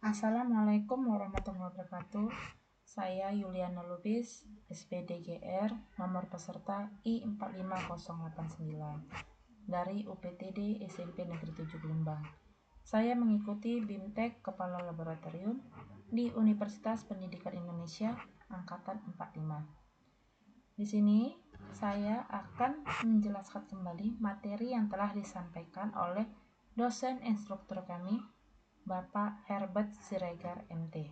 Assalamualaikum warahmatullahi wabarakatuh. Saya Yuliana Lubis, SPDGR, nomor peserta I45089 dari UPTD SMP Negeri 7 Gelembang. Saya mengikuti BIMTEK Kepala Laboratorium di Universitas Pendidikan Indonesia Angkatan 45. Di sini saya akan menjelaskan kembali materi yang telah disampaikan oleh dosen instruktur kami, Bapak Herbert Siregar MT,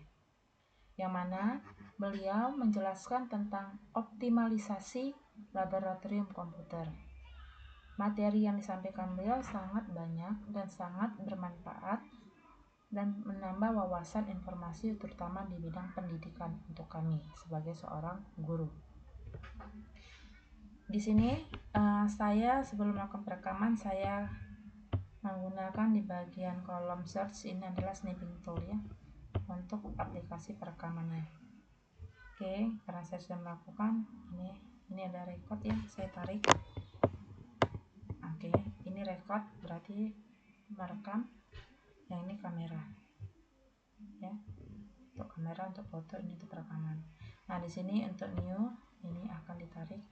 yang mana beliau menjelaskan tentang optimalisasi laboratorium komputer. Materi yang disampaikan beliau sangat banyak dan sangat bermanfaat dan menambah wawasan informasi terutama di bidang pendidikan untuk kami sebagai seorang guru. Di sini saya sebelum melakukan perekaman saya menggunakan di bagian kolom search ini adalah snipping tool ya untuk aplikasi perekamannya. Oke, karena saya sudah melakukan ini ada record ya, saya tarik. Oke, ini record berarti merekam, yang ini kamera ya, untuk kamera, untuk foto, ini untuk perekaman. Nah di sini untuk new ini akan ditarik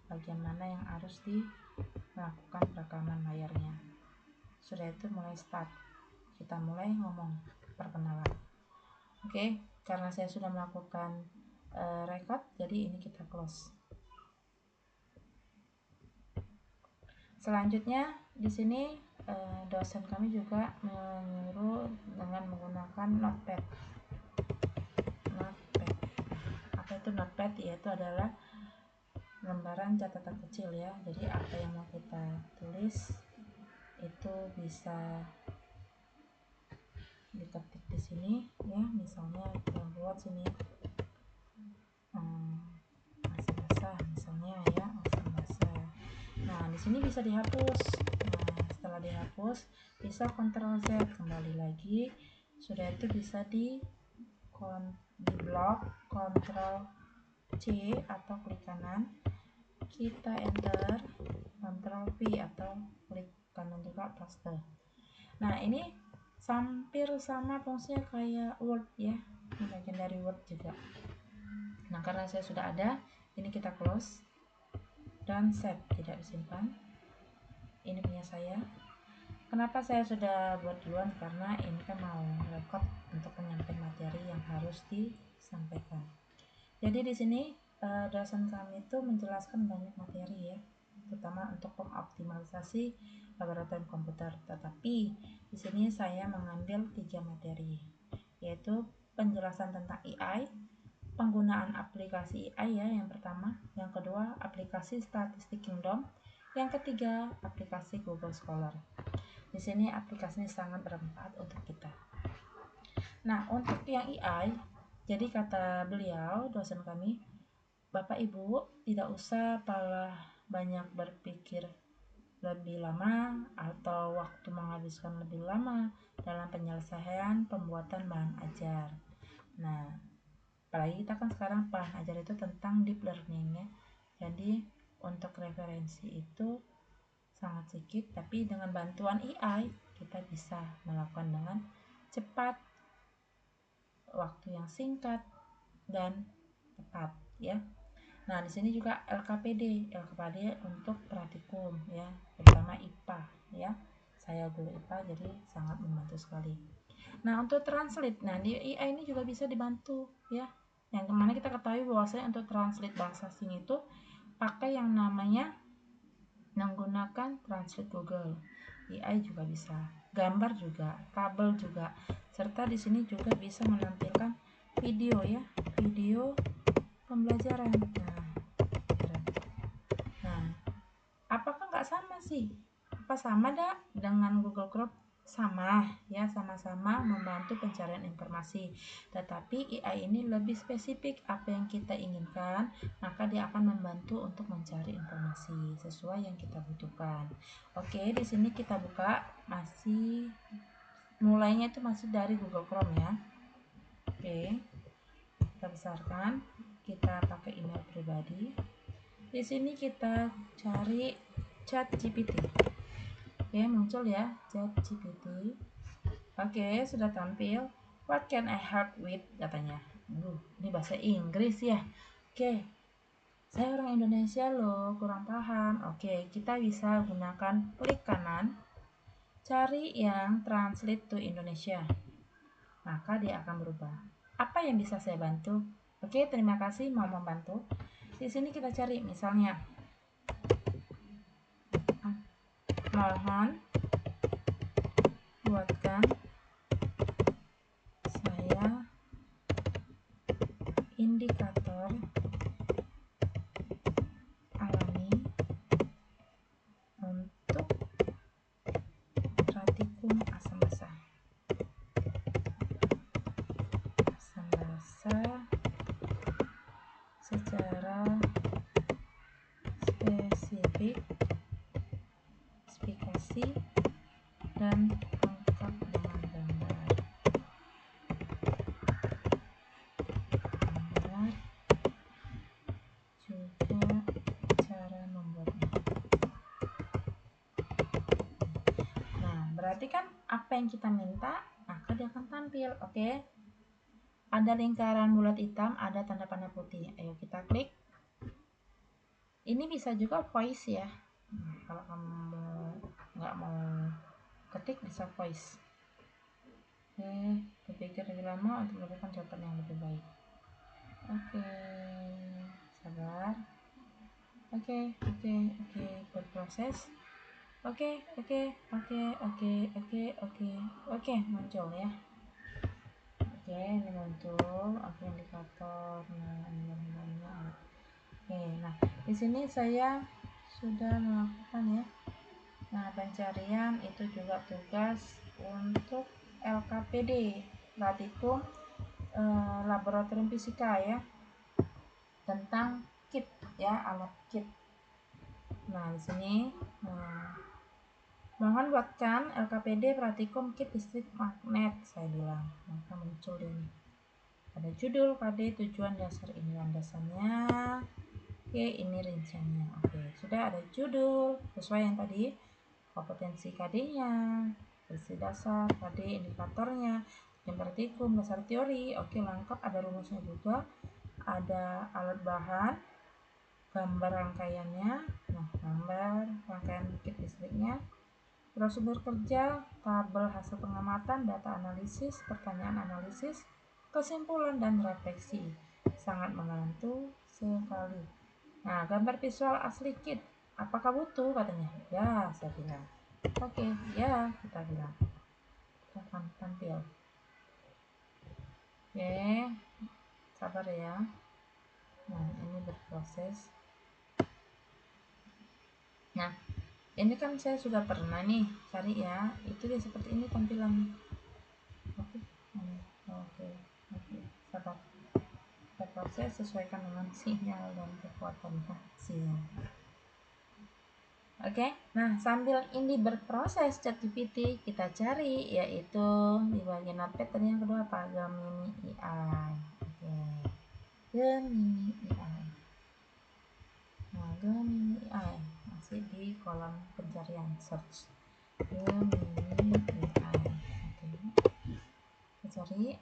bagian mana yang harus dilakukan perekaman layarnya. Sudah itu mulai start, kita mulai ngomong perkenalan. Oke, karena saya sudah melakukan record, jadi ini kita close. Selanjutnya di sini dosen kami juga menyuruh dengan menggunakan notepad. Apa itu notepad? Yaitu adalah lembaran catatan kecil ya. Jadi apa yang mau kita tulis itu bisa diketik di sini ya, misalnya kita buat sini masih basah misalnya ya, masih basah. Nah di sini bisa dihapus. Nah setelah dihapus bisa Ctrl Z, kembali lagi. Sudah itu bisa di blok Ctrl C atau klik kanan, kita enter, Ctrl V atau klik kanan juga paste. Nah ini hampir sama fungsinya kayak Word ya, ini bagian dari Word juga. Nah karena saya sudah ada, ini kita close dan save, tidak disimpan. Ini punya saya. Kenapa saya sudah buat duluan? Karena ini kan mau record untuk penyampaian materi yang harus disampaikan. Jadi di sini dosen kami itu menjelaskan banyak materi ya, terutama untuk pengoptimalisasi laboratorium komputer. Tetapi di sini saya mengambil 3 materi, yaitu penjelasan tentang AI, penggunaan aplikasi AI ya yang pertama, yang kedua aplikasi statistik Kingdom, yang ketiga aplikasi Google Scholar. Di sini aplikasinya sangat bermanfaat untuk kita. Nah untuk yang AI, jadi kata beliau dosen kami, Bapak Ibu tidak usah banyak berpikir lebih lama atau waktu menghabiskan lebih lama dalam penyelesaian pembuatan bahan ajar. Nah apalagi kita kan sekarang bahan ajar itu tentang deep learning ya, jadi untuk referensi itu sangat sedikit, tapi dengan bantuan AI kita bisa melakukan dengan cepat, waktu yang singkat dan tepat ya. Nah di sini juga LKPD untuk praktikum ya, terutama IPA ya. Saya guru IPA jadi sangat membantu sekali. Nah untuk translate, nah di AI ini juga bisa dibantu ya. Yang kemana kita ketahui bahwasanya untuk translate bahasa asing itu pakai yang namanya menggunakan translate Google. AI juga bisa, gambar juga, tabel juga, serta di sini juga bisa menampilkan video ya, video pembelajaran. Nah, apakah nggak sama sih? Apa sama dah dengan Google Chrome? Sama ya, sama-sama membantu pencarian informasi, tetapi AI ini lebih spesifik apa yang kita inginkan, maka dia akan membantu untuk mencari informasi sesuai yang kita butuhkan. Oke, di sini kita buka, masih mulainya itu masih dari Google Chrome ya. Oke, kita besarkan, kita pakai email pribadi. Di sini kita cari ChatGPT. Oke, muncul ya ChatGPT. Oke, sudah tampil. What can I help with? Katanya. Ini bahasa Inggris ya. Oke, saya orang Indonesia loh, kurang paham. Oke, kita bisa gunakan klik kanan, cari yang translate to Indonesia. Maka dia akan berubah. Apa yang bisa saya bantu? Oke, terima kasih mau membantu. Di sini kita cari misalnya, mohon buatkan saya indikator alami untuk pratikum asam basa secara spesifik, spesifikasi dan lengkap dengan gambar juga cara membuatnya. Nah, berarti kan apa yang kita minta maka dia akan tampil. Oke, ada lingkaran bulat hitam, ada tanda panah putih. Ayo kita klik. Ini bisa juga voice ya. Kalau kamu nggak mau ketik bisa voice. Oke, berpikir lebih lama untuk mendapatkan jawaban yang lebih baik. Oke, sabar. Oke, berproses. Oke, muncul ya. Oke, ini muncul. Oke, indikator. Nah, ini. Oke, nah di sini saya sudah melakukan ya. Nah, pencarian itu juga tugas untuk LKPD, praktikum laboratorium fisika ya, tentang kit ya, alat kit. Nah, di sini mohon buatkan LKPD praktikum kit listrik magnet, saya bilang. Maka muncul ini. Ada judul KD, tujuan dasar, ini landasannya. Oke, ini rinciannya. Oke, sudah ada judul sesuai yang tadi, kompetensi KD-nya, kompetensi dasar, KD, indikatornya, yang praktikum, dasar teori. Oke, lengkap, ada rumusnya juga, ada alat bahan, gambar rangkaiannya, nah gambar rangkaian kit listriknya, prosedur kerja, tabel hasil pengamatan, data analisis, pertanyaan analisis, kesimpulan dan refleksi. Sangat membantu sekali. Nah, gambar visual asli kit. Apakah butuh? Katanya. Ya, saya bilang. Oke, ya, kita bilang. Kita akan tampil. Oke, sabar ya. Nah, ini berproses. Nah, ini kan saya sudah pernah nih cari ya. Itu dia seperti ini tampilan. Oke, sabar. Kita proses sesuaikan dengan sinyal dan kekuatan sinyal. Oke, nah sambil ini berproses ChatGPT, kita cari yaitu di bagian notepad tadi yang kedua apa? Gemini AI. Oke, Gemini AI. Nah, Gemini AI masih di kolom pencarian search. Gemini AI. Oke, kita cari.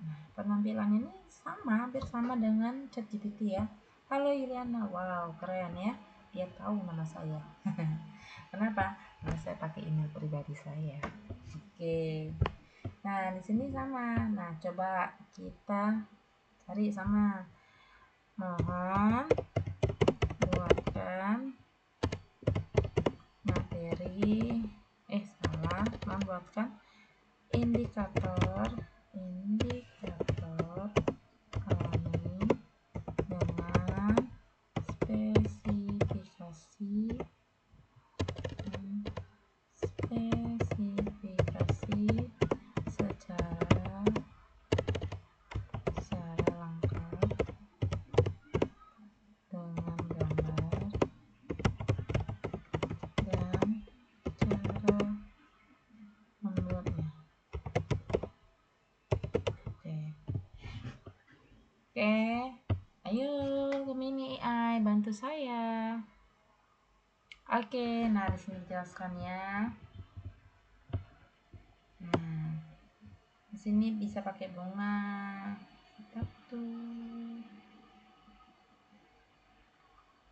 Nah, penampilan ini sama, hampir sama dengan ChatGPT ya. Halo Yuliana, wow keren ya. Dia tahu nama saya. Kenapa? Karena saya pakai email pribadi saya. Oke. Nah, di sini sama. Nah, coba kita cari sama. Mohon buatkan materi mohon buatkan indikator alami dengan spesifikasi secara lengkap dengan gambar dan cara membuatnya. Oke, ayo Gemini AI bantu saya. Oke, nah di sini jelaskan ya. Di sini bisa pakai bunga satu.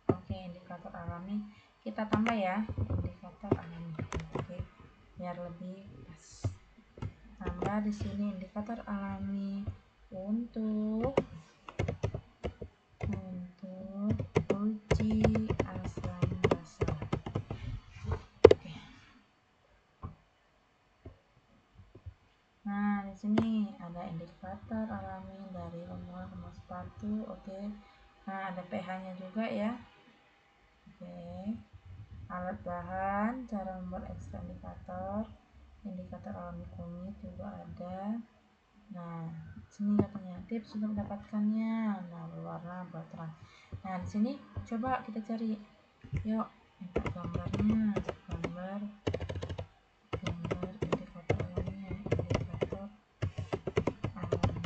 Oke, indikator alami kita tambah ya, indikator alami. Oke, biar lebih pas. Tambah di sini indikator alami untuk uji asam basa. Oke. Nah, di sini ada indikator alami dari rombongan rumah sepatu. Oke. Nah, ada pH-nya juga ya. Oke. Alat bahan, cara membuat ekstrak indikator alami kunyit juga ada. Nah, sini katanya tips untuk mendapatkannya. Nah, berwarna berterang. Nah, di sini coba kita cari. Yuk, minta gambarnya. Gambar indikator alaminya. Indikator alami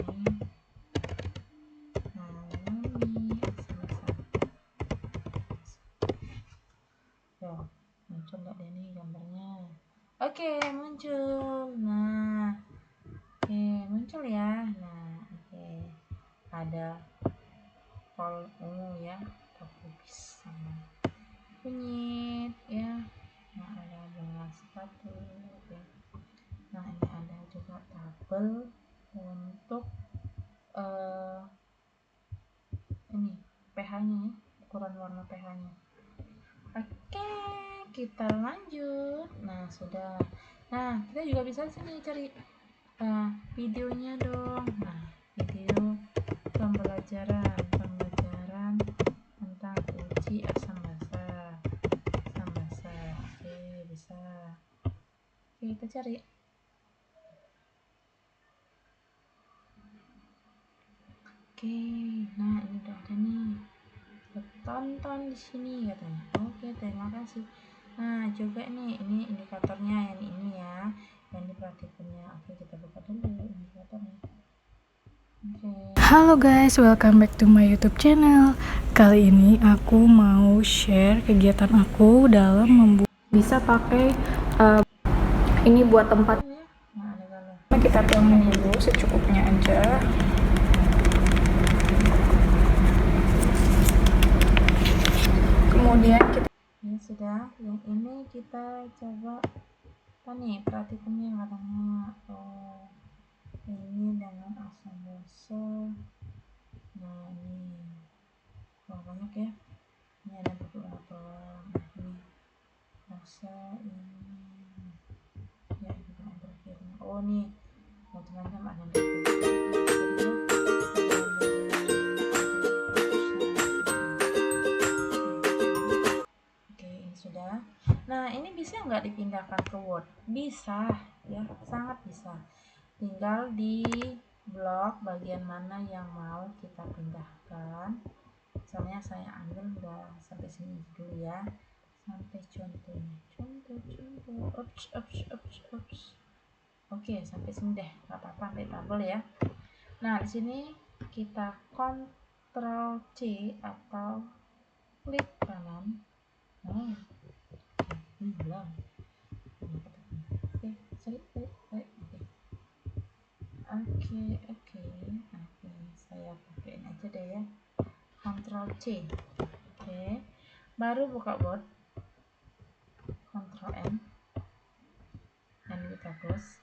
Yo, muncul nggak deh nih gambarnya? Oke, muncul. Nah, oke, muncul ya. Nah, oke, ada pol ungu ya, kubis sama kunyit ya. Nah, ada bunga sepatu ya. Nah, ini ada juga tabel untuk ini pH-nya ya, ukuran warna pH-nya. Oke, kita lanjut. Nah, sudah. Nah, kita juga bisa sini cari videonya dong. Nah, video pembelajaran tentang uji asam basa. Oke, bisa. Oke, kita cari. Oke, nah ini udah ada nih. Tonton di sini katanya. Oke, terima kasih. Nah, juga nih, ini indikatornya yang ini ya, yang diperhatikannya. Oke, kita buka dulu indikatornya. Halo guys, welcome back to my YouTube channel. Kali ini aku mau share kegiatan aku dalam membuat bisa pakai ini buat tempat. Nah, kita tuangin dulu secukupnya aja. Kemudian kita ini sudah, yang ini kita coba apa nih, perhatikannya katanya. Oh, ini dengan asam basa. Nah, ini banyak ya, ini ada beberapa. Nah, ini rasa ini ya, kita akhirnya. Oh, nih macam-macam ada sudah. Nah, ini bisa nggak dipindahkan ke Word? Bisa ya, sangat bisa. Tinggal di blok bagian mana yang mau kita pindahkan. Misalnya saya ambil udah sampai sini dulu ya, sampai contohnya, contoh. Oke, sampai sini deh, nggak apa-apa, sampai tabel ya. Nah, di sini kita Ctrl C atau klik kanan. Oh, belum. Oke, saya pakein aja deh ya. Ctrl C. Oke, baru buka Word. Ctrl N dan kita close.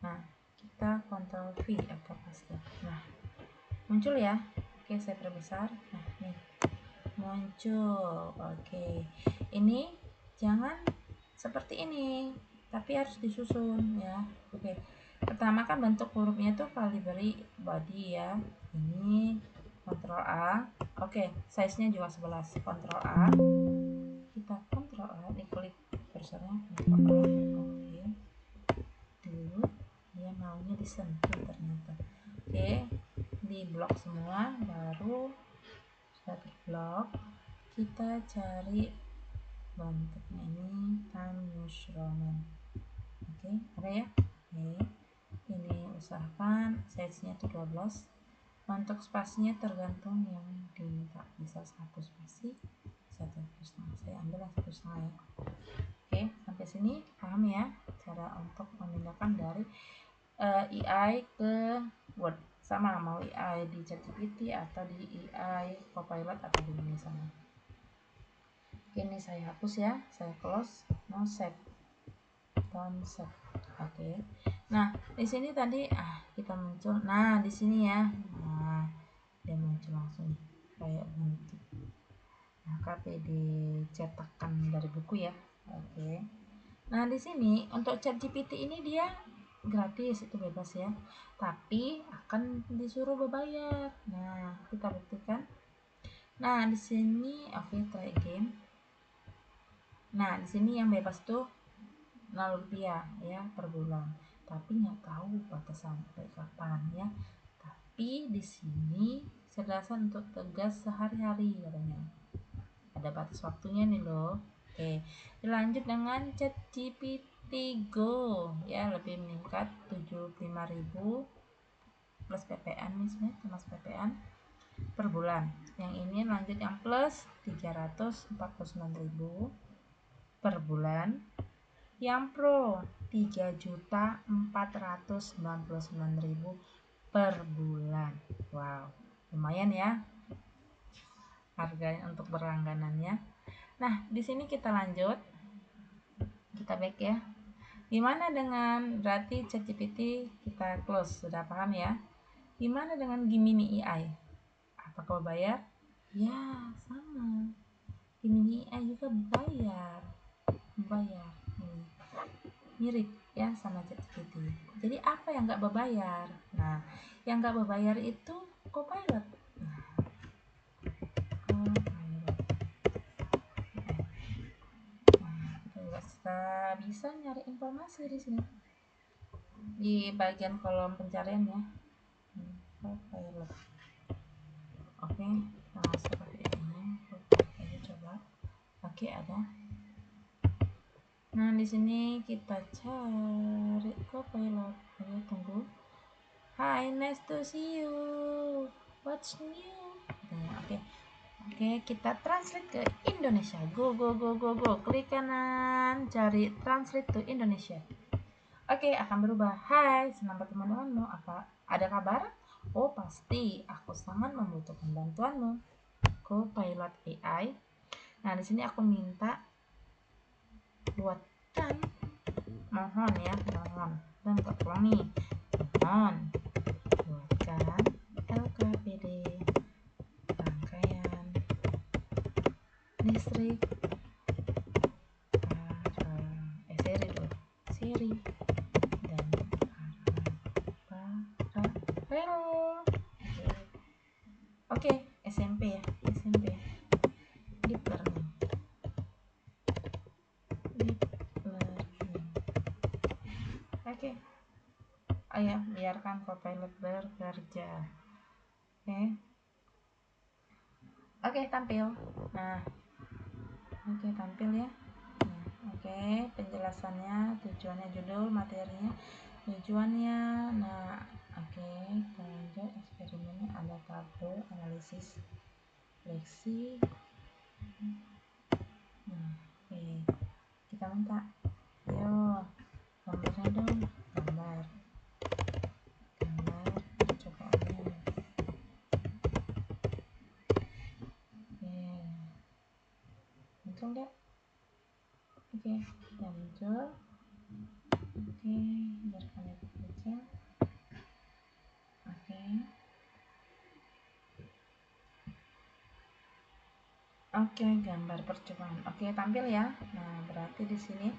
Nah, kita Ctrl V atau paste. Nah, muncul ya. Oke, saya perbesar. Nah, nih muncul. Oke, ini jangan seperti ini, tapi harus disusun ya. Oke, pertama kan bentuk hurufnya itu Calibri body ya. Ini Ctrl A. Oke, size nya juga 11. Ctrl A, kita Ctrl A, diklik kursornya. Oke, dulu dia maunya disentuh ternyata. Oke, di blok semua, baru satu blok kita cari bentuknya ini Time News Roman. Oke, ada ya. Oke, ini usahakan size nya itu 12. Untuk spasinya tergantung yang diminta, bisa 1 spasi, bisa 1,5. Saya ambil yang 1,5 ya. Oke, sampai sini paham ya cara untuk memindahkan dari AI ke Word. Sama mau AI di ChatGPT atau di AI Copilot atau di ini sama. Oke, ini saya hapus ya, saya close, no save, don't save. Oke. Nah, di sini tadi kita muncul. Nah, di sini ya. Nah, dia muncul langsung nih kayak bentuk. Nah, KPD cetakan dari buku ya. Oke. Nah, di sini untuk ChatGPT ini dia gratis, itu bebas ya. Tapi akan disuruh berbayar. Nah, kita buktikan. Nah, di sini oke, try again. Nah, di sini yang bebas tuh 0 rupiah ya per bulan. Tapi nggak tahu batasan sampai kapan ya. Tapi di sini cerdasan untuk tugas sehari-hari katanya. Ada batas waktunya nih loh. Oke, dilanjut dengan ChatGPT Go ya, lebih meningkat 75.000 plus PPN nih sebenarnya, termasuk PPN per bulan. Yang ini lanjut yang plus 349.000 per bulan. Yang pro 3.499.000 per bulan. Wow, lumayan ya harganya untuk berlangganannya. Nah, di sini kita lanjut. Kita back ya. Gimana dengan berarti ChatGPT kita close, sudah paham ya? Gimana dengan Gemini AI? Apakah bayar? Ya, sama. Gemini AI juga bayar. Mirip ya sama ChatGPT. Jadi apa yang nggak berbayar? Nah, yang nggak berbayar itu Copilot. Kita bisa nyari informasi di sini di bagian kolom pencarian ya. Copilot. Oke, kita masuk ke ini. Coba. Oke, ada. Nah, di sini kita cari Copilot. Ayo tunggu. Hi, nice to see you. What's new? Oke, kita translate ke Indonesia. Go. Klik kanan, cari translate to Indonesia. Oke, akan berubah. Hai, senang bertemu denganmu. Apa ada kabar? Oh, pasti. Aku sangat membutuhkan bantuanmu. Copilot AI. Nah, di sini aku minta buatkan, mohon dan tolong nih, mohon buatkan LKPD rangkaian listrik seri dan rel. Oke, SMP ya, deep learning. Oke. Ayo biarkan Copilot bekerja. Oke, tampil. Nah, tampil ya. Oke, penjelasannya, tujuannya, judul, materinya, tujuannya. Nah, oke, kita lanjut. Eksperimennya ada tabel, analisis, seleksi. Nah, oke, kita minta, yo, gambarnya dong, gambar cobaannya. Muncul nggak? Oke, yang muncul. Oke, biarkan itu saja. Oke, gambar percobaan. Oke, tampil ya. Nah, berarti di sini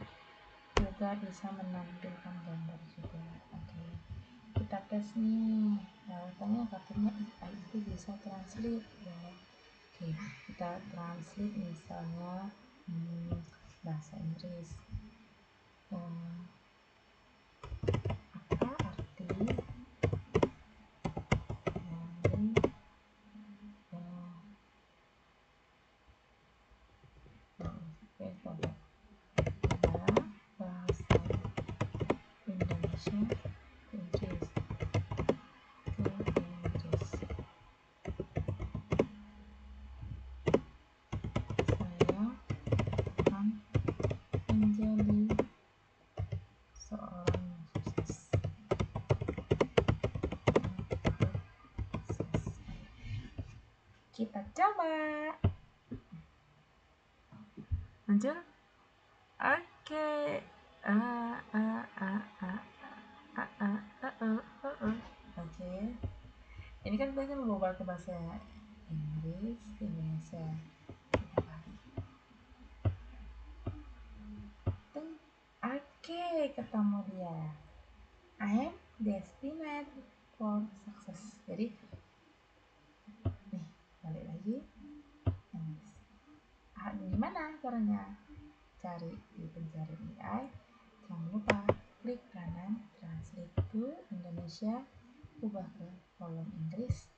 juga bisa menampilkan gambar juga. Oke, kita tes nih. Katanya AI itu bisa translate ya. Oke, kita translate misalnya bahasa Inggris. Apa arti bahasa Indonesia ke Inggris. Saya akan menjadi seorang yang sukses. Kita coba. Muncul? Oke. Oke. Ini kan biasanya berubah ke bahasa Inggris di Indonesia. Oke, ketemu dia. I am destined for success. Jadi nih, balik lagi. Gimana caranya? Cari di pencarian AI. Jangan lupa klik kanan translate to Indonesia, ubah ke kolom Inggris.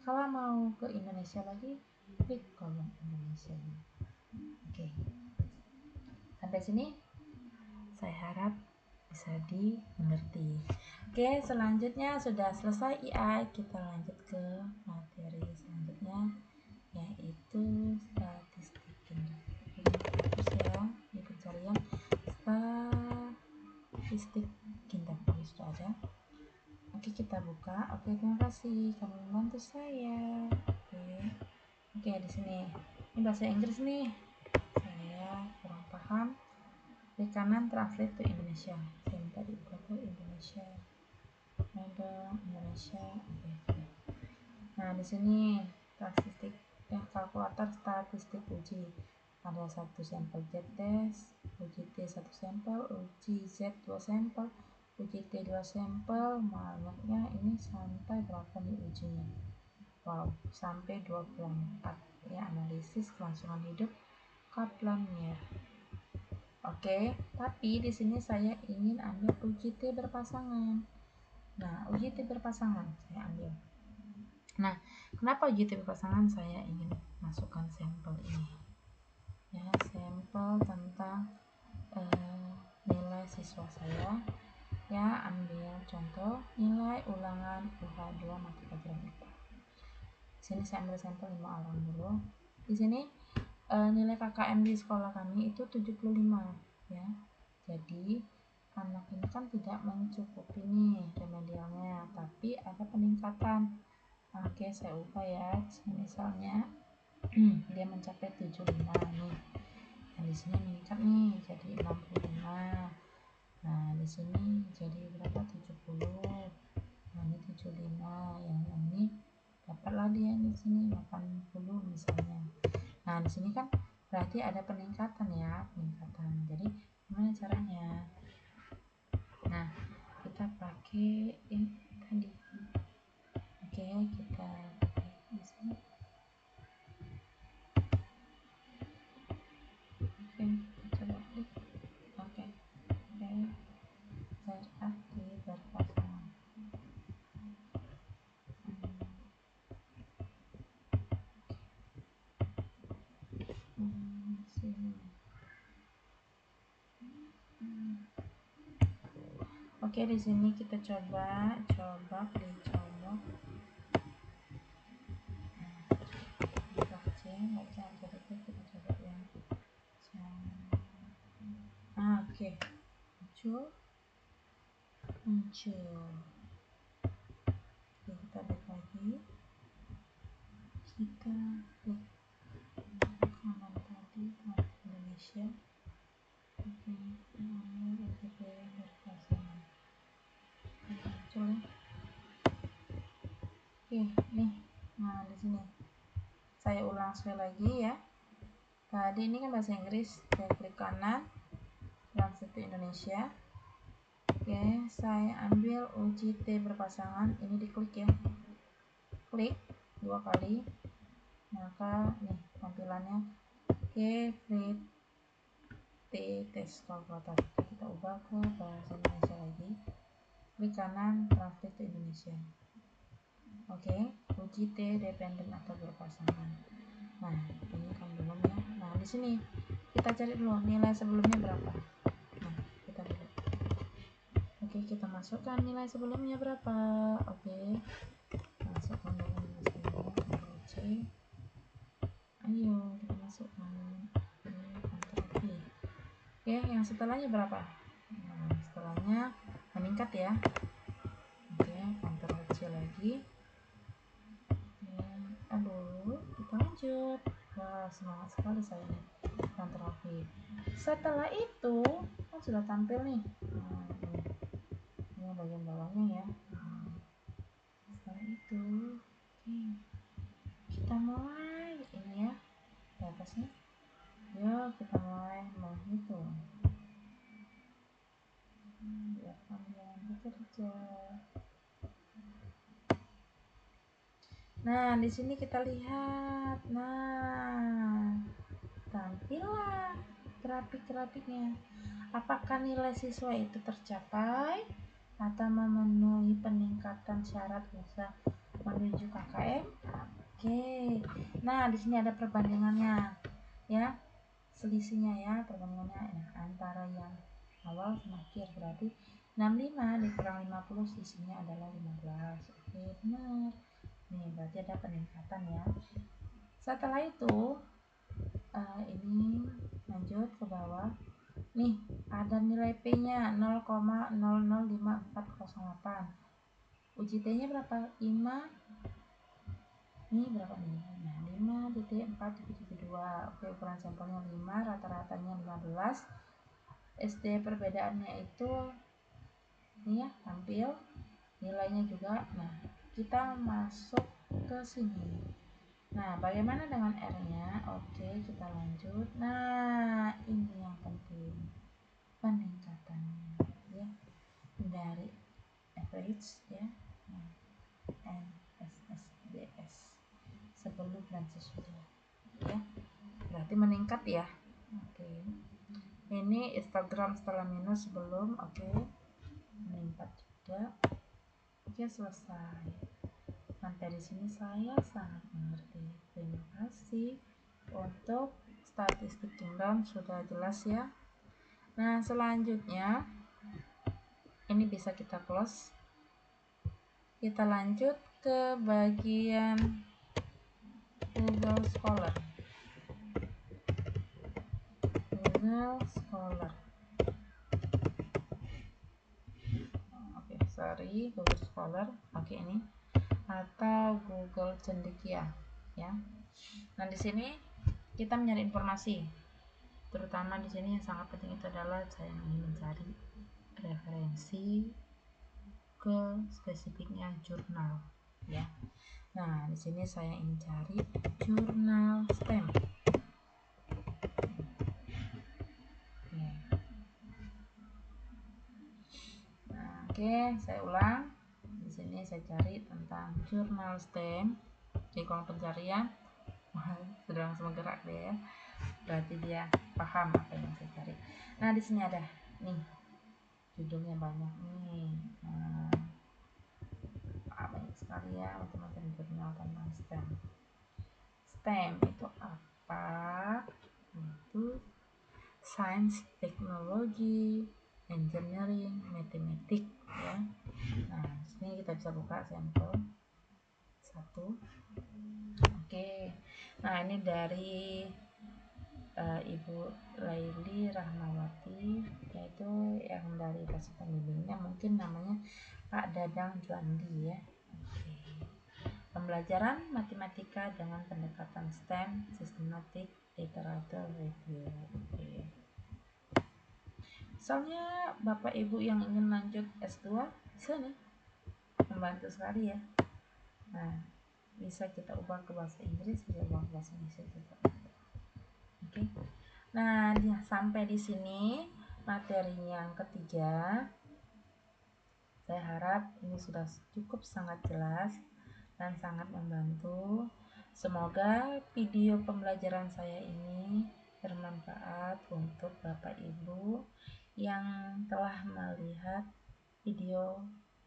Kalau mau ke Indonesia lagi, klik kolom Indonesia. Oke. Sampai sini saya harap bisa dimengerti. Oke, selanjutnya sudah selesai AI, kita lanjut ke materi selanjutnya, yaitu statistik gender. Terus ya, di pencarian statistik gender. Itu aja. Oke, kita buka. Oke, terima kasih kamu membantu saya. Oke, di sini. Ini bahasa Inggris nih. Saya kurang paham. Di kanan translate to Indonesia. Saya minta dibuka ke Indonesia. Ada Indonesia. Oke. Nah, di sini statistik kalkulator statistik uji. Ada satu sampel Z test, uji T 1 sampel, uji Z 2 sampel, uji T 2 sampel. Banyaknya ini sampai berapa nih ujinya? Wow, sampai 24 ya. Analisis kelangsungan hidup Kaplan-Meier. Oke, tapi di sini saya ingin ambil uji T berpasangan. Nah, uji T berpasangan saya ambil. Nah, kenapa uji T berpasangan? Saya ingin masukkan sampel ini. Ya, sampel tentang nilai siswa saya. Ya, ambil contoh nilai ulangan UH2 mata pelajaran IPA. Di sini saya ambil sampel 5 orang dulu. Di sini nilai KKM di sekolah kami itu 75 ya. Jadi anak ini kan tidak mencukupi nih remedialnya, tapi ada peningkatan. Oke, saya ubah ya. Misalnya dia mencapai 75 nih. Nah, di sini meningkat nih jadi 65. Nah, di sini jadi berapa? 70. Nah, ini 75. Yang ini dapatlah dia di sini 80 misalnya. Nah, di sini kan berarti ada peningkatan ya, peningkatan. Jadi gimana caranya? Nah, kita pakai ini tadi. Oke, kita di sini. Oke, kita coba klik. Oke, berarti berpasangan. Sini. Oke, di sini kita coba dicomot. Kita coba yang oke. Muncul. Oke, kita balik lagi. Kita klik kanan tadi Indonesia. Oke, ambil OTP berpasangan. Muncul ya. Oke, nih. Nah, di sini saya ulang sekali lagi ya. Tadi ini kan bahasa Inggris, saya klik kanan translate to Indonesia. Oke, saya ambil uji T berpasangan, ini diklik ya, klik 2 kali, maka nih tampilannya. Oke, free T test kalkulator. Kita ubah ke bahasa Indonesia lagi, klik kanan translate to Indonesia. Oke, uji T dependen atau berpasangan. Nah, ini kan belum ya. Nah, di sini kita cari dulu nilai sebelumnya berapa. Nah, kita lihat. Oke, kita masukkan nilai sebelumnya berapa. Oke, masukkan dulu nilai sebelumnya. C. Ayo kita masukkan. Oke, yang setelahnya berapa? Nah, setelahnya meningkat ya. Oke, Ctrl C lagi. Aduh, kita lanjut. Wah, semangat sekali saya ini. Ctrl V. Setelah itu kan sudah tampil nih. Ini bagian bawahnya ya. Setelah itu kita mulai ini ya, di atasnya. Yuk kita mulai menghitung. Biar kalian bekerja. Nah, di sini kita lihat. Nah, tampillah grafik-grafiknya. Apakah nilai siswa itu tercapai atau memenuhi peningkatan syarat usaha menuju KKM? Oke. Nah, di sini ada perbandingannya ya. Selisihnya ya, perbandingannya antara yang awal sama akhir, berarti 65 dikurang 50 selisihnya adalah 15. Oke, benar. Nih, berarti ada peningkatan ya. Setelah itu ini lanjut ke bawah. Nih, ada nilai P-nya 0,005408. Uji T-nya berapa? 5. Ini berapa nih? Nah, 5,472. Oke, ukuran sampelnya 5, rata-ratanya 15. SD perbedaannya itu ini ya, tampil nilainya juga. Nah, kita masuk ke sini. Nah, bagaimana dengan R-nya? Oke, kita lanjut. Nah, ini yang penting, peningkatannya ya, dari average ya, NSSDS sebelum dan sesudah ya, berarti meningkat ya. Oke, ini Instagram setelah minus sebelum. Oke, meningkat juga. Oke, selesai. Sampai di sini saya sangat mengerti. Terima kasih. Untuk statistik Kingdom sudah jelas ya. Nah, selanjutnya ini bisa kita close. Kita lanjut ke bagian Google Scholar. Google Scholar. Oke, sorry, Google Scholar. Oke, ini atau Google Cendekia ya. Nah, di sini kita mencari informasi. Terutama di sini yang sangat penting itu adalah saya ingin mencari referensi ke spesifiknya jurnal ya. Nah, di sini saya ingin cari jurnal STEM. Nah, oke, saya ulang. Di sini saya cari tentang jurnal STEM di kolom pencarian. Sudah langsung gerak deh ya. Berarti dia paham apa yang saya cari. Nah, di sini ada nih judulnya banyak nih. Banyak sekali ya macam-macam jurnal tentang STEM. STEM itu apa? Itu Science, Technology, Engineering, Matematik ya. Nah, sini kita bisa buka sampel 1. Oke. Nah, ini dari Ibu Laili Rahmawati, yaitu yang dari bahasa pembimbingnya mungkin namanya Pak Dadang Juandi ya. Oke. Pembelajaran matematika dengan pendekatan STEM, Systematic Literature Review. Oke. Misalnya Bapak Ibu yang ingin lanjut S2, bisa nih, membantu sekali ya. Nah, bisa kita ubah ke bahasa Inggris, bisa ubah ke bahasa Indonesia juga. Oke. Nah, sampai di sini materi yang ketiga. Saya harap ini sudah cukup sangat jelas dan sangat membantu. Semoga video pembelajaran saya ini bermanfaat untuk Bapak Ibu yang telah melihat video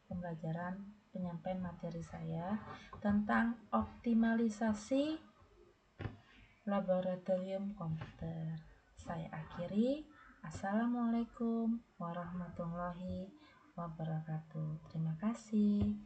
pembelajaran penyampaian materi saya tentang optimalisasi laboratorium komputer. Saya akhiri. Assalamualaikum warahmatullahi wabarakatuh. Terima kasih.